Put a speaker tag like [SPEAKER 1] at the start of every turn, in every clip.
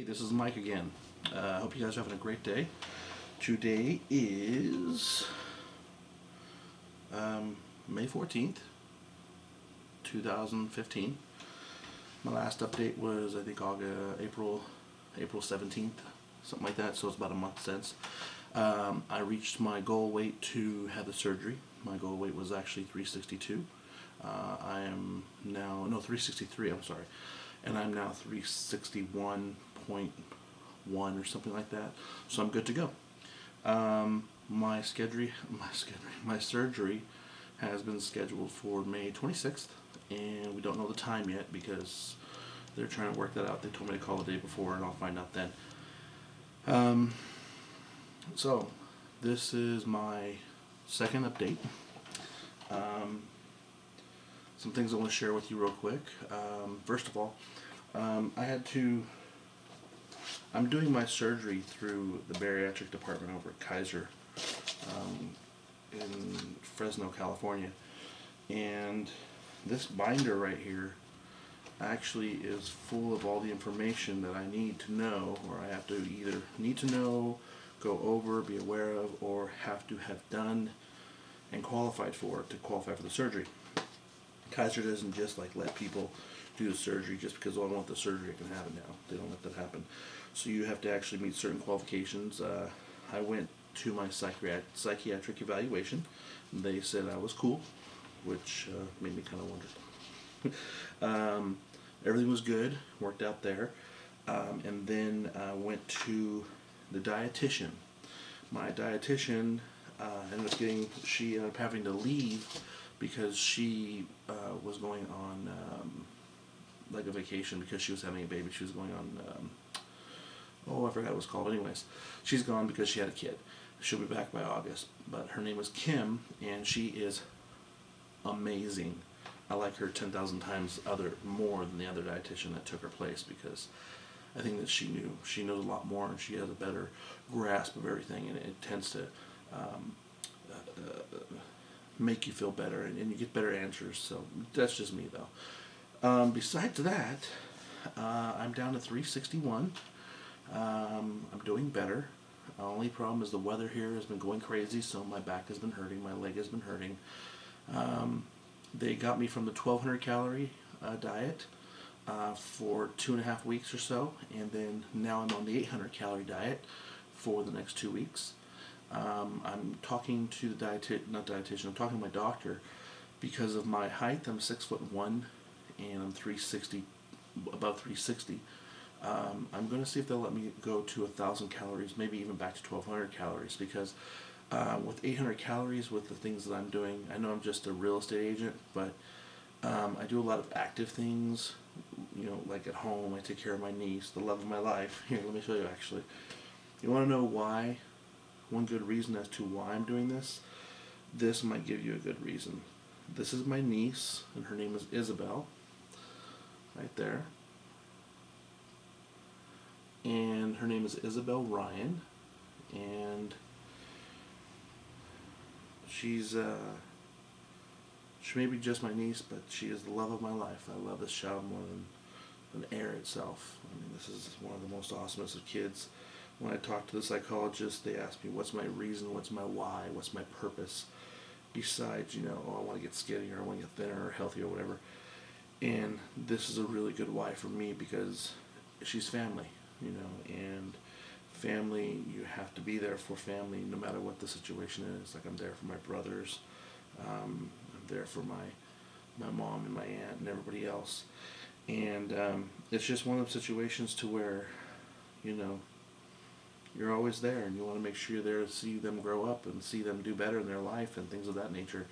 [SPEAKER 1] This is Mike again. I hope you guys are having a great day. Today is May 14th, 2015. My last update was, I think, April 17th, something like that, so it's about a month since. I reached my goal weight to have the surgery. My goal weight was actually 362. I am now, no, 363, I'm sorry. And I'm now 361.1 or something like that. So I'm good to go. My surgery has been scheduled for May 26th, and we don't know the time yet because they're trying to work that out. They told me to call the day before, and I'll find out then. So this is my second update. Some things I want to share with you real quick. First of all, I'm doing my surgery through the bariatric department over at Kaiser in Fresno, California. And this binder right here actually is full of all the information that I need to know, or I have to either need to know, go over, be aware of, or have to have done and qualified for to qualify for the surgery. Kaiser doesn't just let people do the surgery just because, oh, I want the surgery, I can have it now. They don't let that happen. So you have to actually meet certain qualifications. I went to my psychiatric evaluation. They said I was cool, which made me kind of wonder. Everything was good, worked out there. And then I went to the dietitian. My dietitian she ended up having to leave because she was going on a vacation because she was having a baby. She was going on, I forgot what it was called. Anyways, she's gone because she had a kid. She'll be back by August. But her name was Kim, and she is amazing. I like her 10,000 times more than the other dietitian that took her place, because I think that she knows a lot more, and she has a better grasp of everything, and it tends to make you feel better, and you get better answers. So that's just me, though. Besides that, I'm down to 361. I'm doing better. The only problem is the weather here has been going crazy, so my back has been hurting, my leg has been hurting. They got me from the 1,200 calorie diet for 2.5 weeks or so, and then now I'm on the 800 calorie diet for the next 2 weeks. I'm talking to the I'm talking to my doctor because of my height. I'm 6'1", and I'm 360, above 360. I'm going to see if they'll let me go to 1,000 calories, maybe even back to 1,200 calories, because with 800 calories, with the things that I'm doing, I know I'm just a real estate agent, but I do a lot of active things, like at home. I take care of my niece, the love of my life. Here, let me show you actually. You want to know why? One good reason as to why I'm doing this? This might give you a good reason. This is my niece, and her name is Isabel, right there. And her name is Isabel Ryan, and she may be just my niece, but she is the love of my life. I love this child more than air itself. I mean, this is one of the most awesomest of kids. When I talk to the psychologist, they ask me, what's my reason, what's my why, what's my purpose, besides, I want to get skinny, or I want to get thinner or healthy or whatever. And this is a really good why for me, because she's family, and family, you have to be there for family no matter what the situation is. Like, I'm there for my brothers, I'm there for my mom and my aunt and everybody else. And it's just one of those situations to where, you're always there, and you want to make sure you're there to see them grow up and see them do better in their life and things of that nature.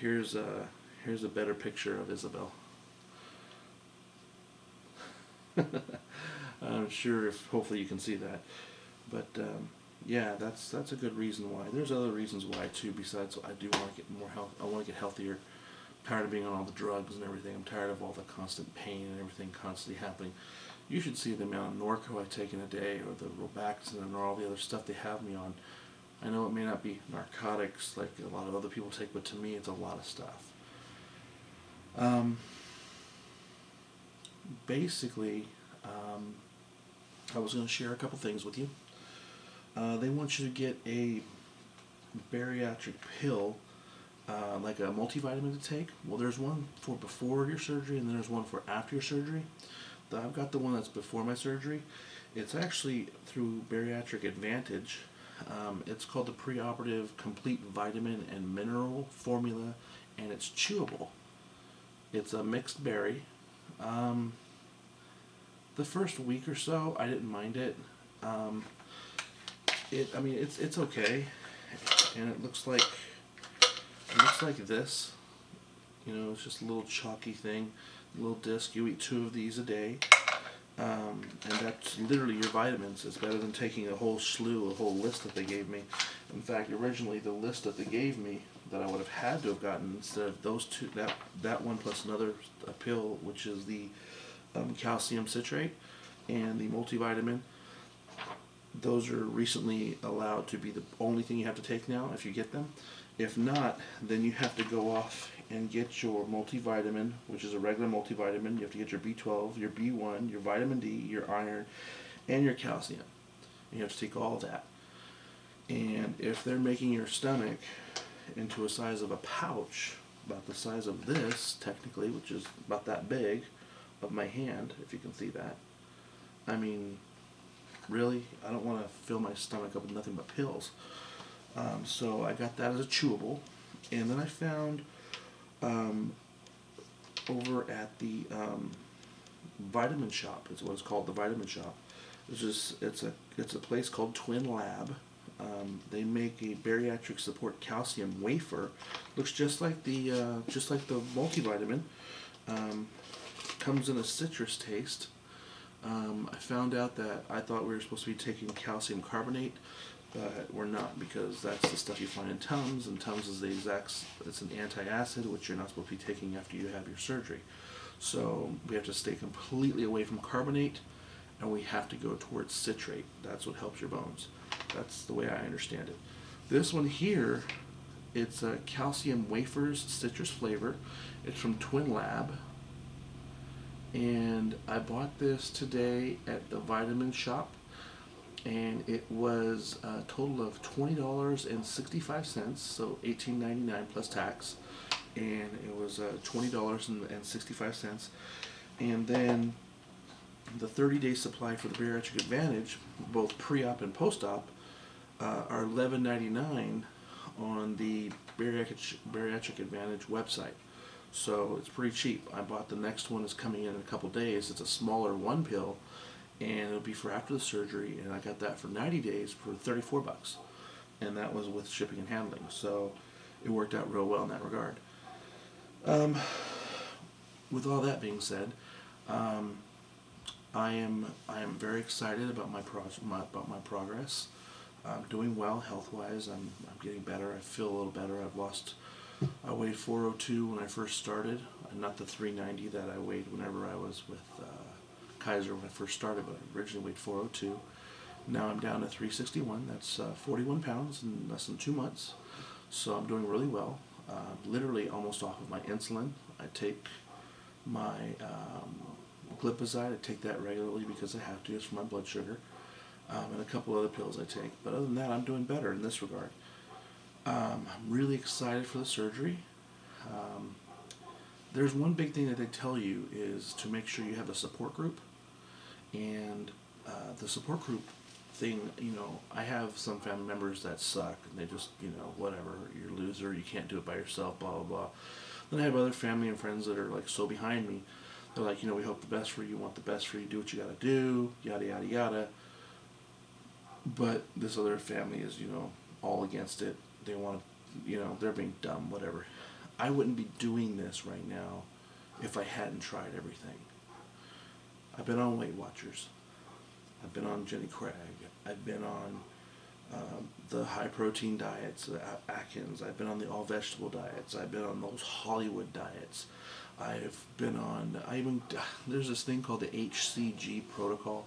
[SPEAKER 1] Here's a better picture of Isabel. I'm sure hopefully you can see that. But yeah, that's a good reason why. There's other reasons why too, besides I do want to get more health. I want to get healthier. I'm tired of being on all the drugs and everything. I'm tired of all the constant pain and everything constantly happening. You should see the amount of Norco I take in a day, or the Robaxin, or all the other stuff they have me on. I know it may not be narcotics like a lot of other people take, but to me it's a lot of stuff. Basically, I was going to share a couple things with you. They want you to get a bariatric pill, like a multivitamin to take. Well, there's one for before your surgery, and then there's one for after your surgery. I've got the one that's before my surgery. It's actually through Bariatric Advantage. It's called the Preoperative Complete Vitamin and Mineral Formula, and it's chewable. It's a mixed berry. The first week or so, I didn't mind it. It's okay, and it looks like this. It's just a little chalky thing, a little disc. You eat 2 of these a day, and that's literally your vitamins. It's better than taking a whole list that they gave me. In fact, originally the list that they gave me that I would have had to have gotten, instead of those 2, that one plus another pill, which is the calcium citrate and the multivitamin. Those are recently allowed to be the only thing you have to take now if you get them. If not, then you have to go off and get your multivitamin, which is a regular multivitamin. You have to get your B12, your B1, your vitamin D, your iron, and your calcium. You have to take all of that. And if they're making your stomach into a size of a pouch, about the size of this, technically, which is about that big, of my hand, if you can see that. I mean, really? I don't want to fill my stomach up with nothing but pills. So I got that as a chewable. And then I found over at the Vitamin Shop, is what it's called, the Vitamin Shop. It's a place called Twin Lab. They make a bariatric support calcium wafer. Looks just like the multivitamin. Comes in a citrus taste. I found out that I thought we were supposed to be taking calcium carbonate, but we're not, because that's the stuff you find in Tums, and Tums is it's an antacid, which you're not supposed to be taking after you have your surgery. So we have to stay completely away from carbonate, and we have to go towards citrate. That's what helps your bones. That's the way I understand it. This one here, it's a calcium wafers citrus flavor. It's from Twin Lab. And I bought this today at the Vitamin Shop, and it was a total of $20.65, so $18.99 plus tax, and it was $20.65. And then the 30-day supply for the Bariatric Advantage, both pre-op and post-op, are $11.99 on the Bariatric Advantage website. So it's pretty cheap. I bought the next one, is coming in a couple days. It's a smaller one pill, and it'll be for after the surgery, and I got that for 90 days for $34, and that was with shipping and handling. So it worked out real well in that regard. With all that being said, I am very excited about my progress. I'm doing well health-wise. I'm getting better. I feel a little better. I weighed 402 when I first started, not the 390 that I weighed whenever I was with Kaiser when I first started, but I originally weighed 402. Now I'm down to 361. That's 41 pounds in less than 2 months. So I'm doing really well. Literally almost off of my insulin. I take my glipizide. I take that regularly because I have to. It's for my blood sugar. And a couple other pills I take. But other than that, I'm doing better in this regard. I'm really excited for the surgery. There's one big thing that they tell you is to make sure you have a support group. And the support group thing, I have some family members that suck, and they just, whatever, you're a loser, you can't do it by yourself, blah, blah, blah. Then I have other family and friends that are like so behind me. They're like, we hope the best for you, want the best for you, do what you gotta do, yada, yada, yada. But this other family is, all against it. They want to, they're being dumb, whatever. I wouldn't be doing this right now if I hadn't tried everything. I've been on Weight Watchers. I've been on Jenny Craig. I've been on the high protein diets, Atkins. I've been on the all vegetable diets. I've been on those Hollywood diets. I've been on, there's this thing called the Hcg protocol.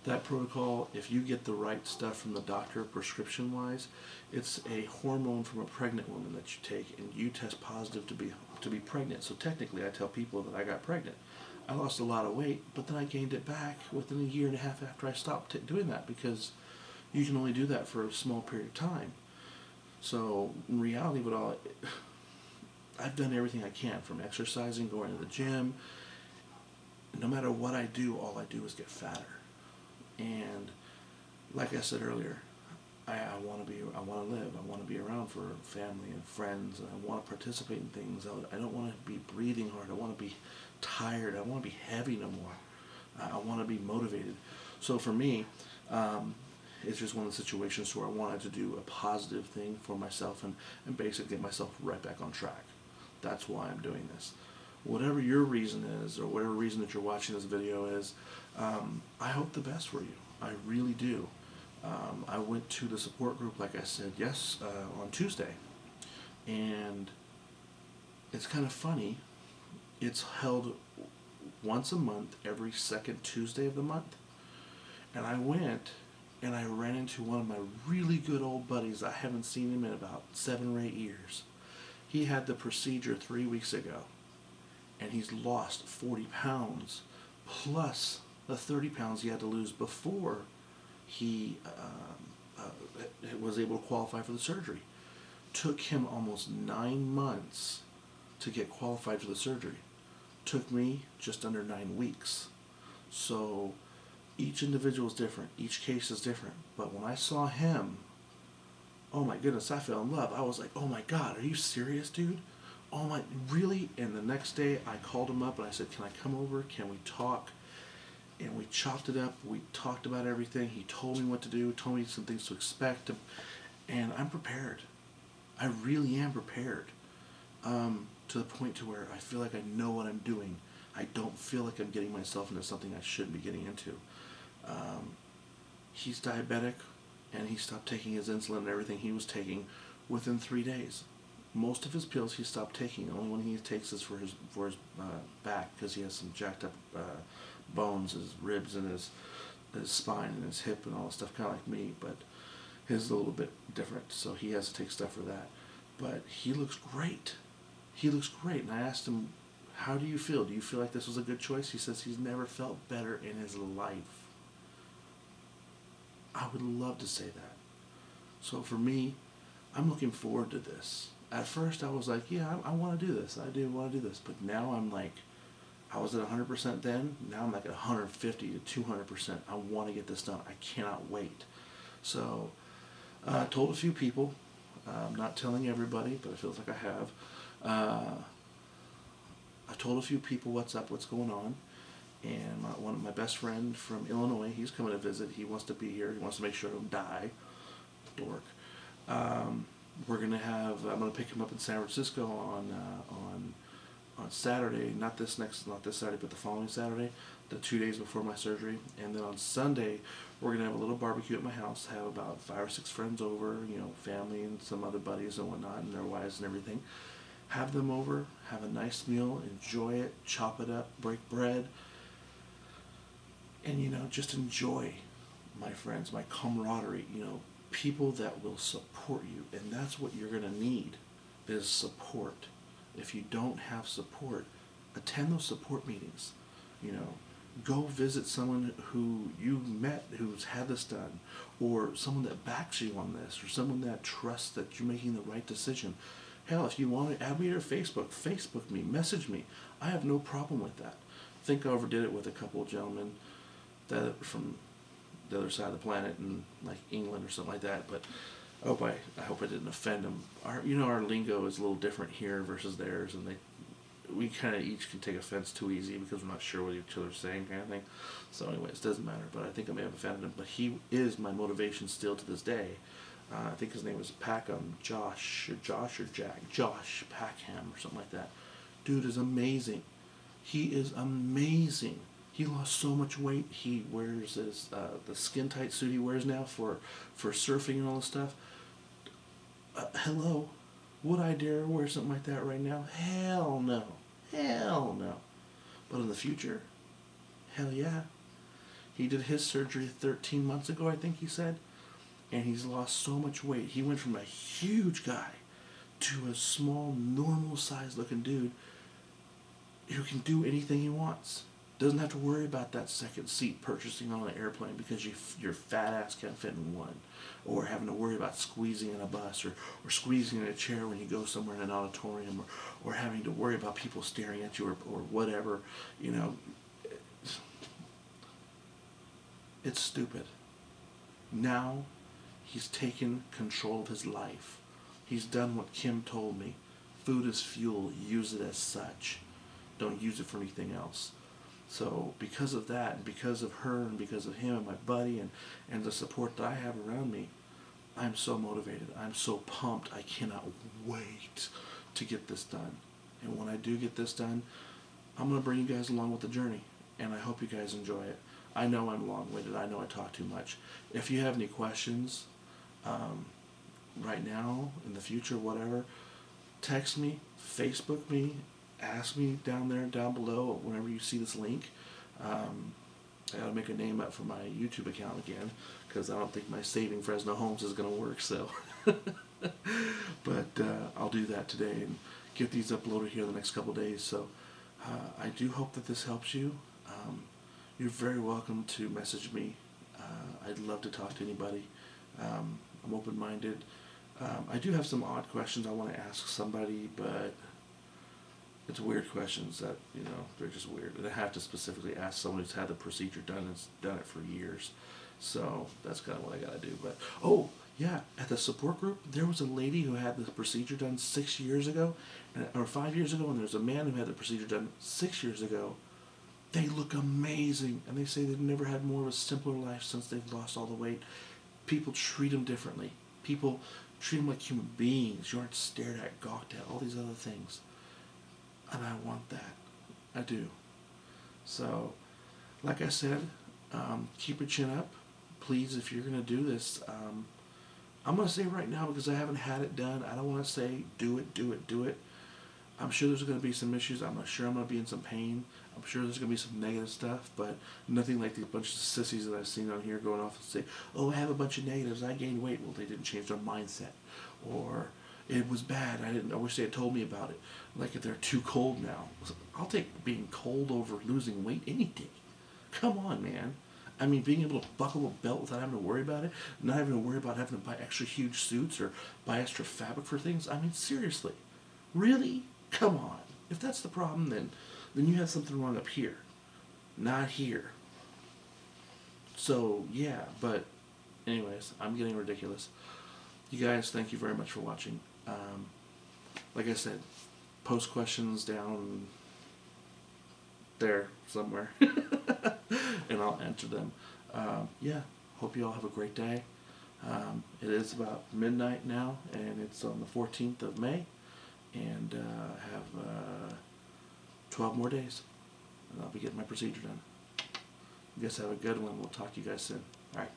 [SPEAKER 1] That protocol, if you get the right stuff from the doctor prescription-wise, it's a hormone from a pregnant woman that you take, and you test positive to be pregnant. So technically, I tell people that I got pregnant. I lost a lot of weight, but then I gained it back within a year and a half after I stopped doing that, because you can only do that for a small period of time. So in reality, I've done everything I can, from exercising, going to the gym. No matter what I do, all I do is get fatter. And like I said earlier, I want to live. I want to be around for family and friends. And I want to participate in things. I don't want to be breathing hard. I want to be tired. I want to be heavy no more. I want to be motivated. So for me, it's just one of the situations where I wanted to do a positive thing for myself and basically get myself right back on track. That's why I'm doing this. Whatever your reason is, or whatever reason that you're watching this video is, I hope the best for you. I really do. I went to the support group, like I said, on Tuesday. And it's kind of funny. It's held once a month, every second Tuesday of the month. And I went, and I ran into one of my really good old buddies. I haven't seen him in about 7 or 8 years. He had the procedure 3 weeks ago, and he's lost 40 pounds, plus the 30 pounds he had to lose before he was able to qualify for the surgery. Took him almost 9 months to get qualified for the surgery. Took me just under 9 weeks. So each individual is different. Each case is different. But when I saw him, oh my goodness, I fell in love. I was like, oh my God, are you serious, dude? Oh my, really? And the next day I called him up and I said, can I come over? Can we talk? And we chopped it up. We talked about everything. He told me what to do, told me some things to expect. And I'm prepared. I really am prepared. To the point to where I feel like I know what I'm doing. I don't feel like I'm getting myself into something I shouldn't be getting into. He's diabetic, and he stopped taking his insulin and everything he was taking within 3 days. Most of his pills he stopped taking. The only one he takes is for his back, because he has some jacked up bones, his ribs and his spine and his hip and all that stuff, kind of like me, but his is a little bit different, so he has to take stuff for that. But he looks great. He looks great. And I asked him, how do you feel? Do you feel like this was a good choice? He says he's never felt better in his life. I would love to say that. So for me, I'm looking forward to this. At first I was like, yeah, I want to do this. I do want to do this. But now I'm like, I was at 100% then. Now I'm like at 150 to 200%. I want to get this done. I cannot wait. So I told a few people. I'm not telling everybody, but it feels like I have. I told a few people what's up, what's going on. And one of my best friend from Illinois, he's coming to visit. He wants to be here. He wants to make sure I don't die. Dork. We're gonna have. I'm gonna pick him up in San Francisco on Saturday. Not this Saturday, but the following Saturday, the 2 days before my surgery. And then on Sunday, we're gonna have a little barbecue at my house. Have about 5 or 6 friends over. Family and some other buddies and whatnot, and their wives and everything. Have them over. Have a nice meal. Enjoy it. Chop it up. Break bread. And just enjoy, my friends, my camaraderie. People that will support you, and that's what you're gonna need, is support. If you don't have support, attend those support meetings. Go visit someone who you met who's had this done, or someone that backs you on this, or someone that trusts that you're making the right decision. Hell, if you want to add me to Facebook me, message me. I have no problem with that. I think I overdid it with a couple of gentlemen that from the other side of the planet in like England or something like that, but I hope I didn't offend them. Our lingo is a little different here versus theirs, and we kind of each can take offense too easy because we're not sure what each other's saying, kind of thing. So anyways, it doesn't matter, but I think I may have offended him. But he is my motivation still to this day. I think his name was Josh Packham or something like that. Dude is amazing. He is amazing. He lost so much weight. He wears the skin tight suit he wears now for surfing and all this stuff. Hello, would I dare wear something like that right now? Hell no. But in the future, hell yeah. He did his surgery 13 months ago, I think he said, and he's lost so much weight. He went from a huge guy to a small, normal-sized looking dude who can do anything he wants. Doesn't have to worry about that second seat purchasing on an airplane because your fat ass can't fit in one. Or having to worry about squeezing in a bus or squeezing in a chair when you go somewhere in an auditorium or having to worry about people staring at you or whatever. You know, it's stupid. Now he's taken control of his life. He's done what Kim told me. Food is fuel. Use it as such. Don't use it for anything else. So because of that, and because of her, and because of him and my buddy, and the support that I have around me, I'm so motivated. I'm so pumped. I cannot wait to get this done. And when I do get this done, I'm going to bring you guys along with the journey. And I hope you guys enjoy it. I know I'm long-winded. I know I talk too much. If you have any questions, right now, in the future, whatever, text me, Facebook me, ask me down below, whenever you see this link. I gotta make a name up for my YouTube account again, because I don't think my Saving Fresno Homes is gonna work, so. But I'll do that today and get these uploaded here the next couple days, so I do hope that this helps you. You're very welcome to message me. I'd love to talk to anybody. I'm open-minded. I do have some odd questions I want to ask somebody, but it's weird questions that, you know, they're just weird. And I have to specifically ask someone who's had the procedure done and has done it for years. So that's kind of what I got to do. But, oh, yeah, at the support group, there was a lady who had the procedure done 6 years ago, or 5 years ago, and there's a man who had the procedure done 6 years ago. They look amazing, and they say they've never had more of a simpler life since they've lost all the weight. People treat them differently. People treat them like human beings. You aren't stared at, gawked at, all these other things. And I want that. I do. So, like I said, keep your chin up. Please, if you're going to do this, I'm going to say right now, because I haven't had it done, I don't want to say do it, do it, do it. I'm sure there's going to be some issues. I'm not sure I'm going to be in some pain. I'm sure there's going to be some negative stuff, but nothing like these bunch of sissies that I've seen on here going off and say, oh, I have a bunch of negatives, I gained weight. Well, they didn't change their mindset. Or it was bad, I wish they had told me about it. Like if they're too cold now. I'll take being cold over losing weight any day. Come on, man. I mean, being able to buckle a belt without having to worry about it, not having to worry about having to buy extra huge suits or buy extra fabric for things. I mean, seriously. Really? Come on. If that's the problem, then you have something wrong up here, not here. So, yeah, but anyways, I'm getting ridiculous. You guys, thank you very much for watching. Like I said, post questions down there somewhere, and I'll answer them. Yeah, hope you all have a great day. It is about midnight now, and it's on the 14th of May, and I have 12 more days, and I'll be getting my procedure done. You guys have a good one. We'll talk to you guys soon. All right.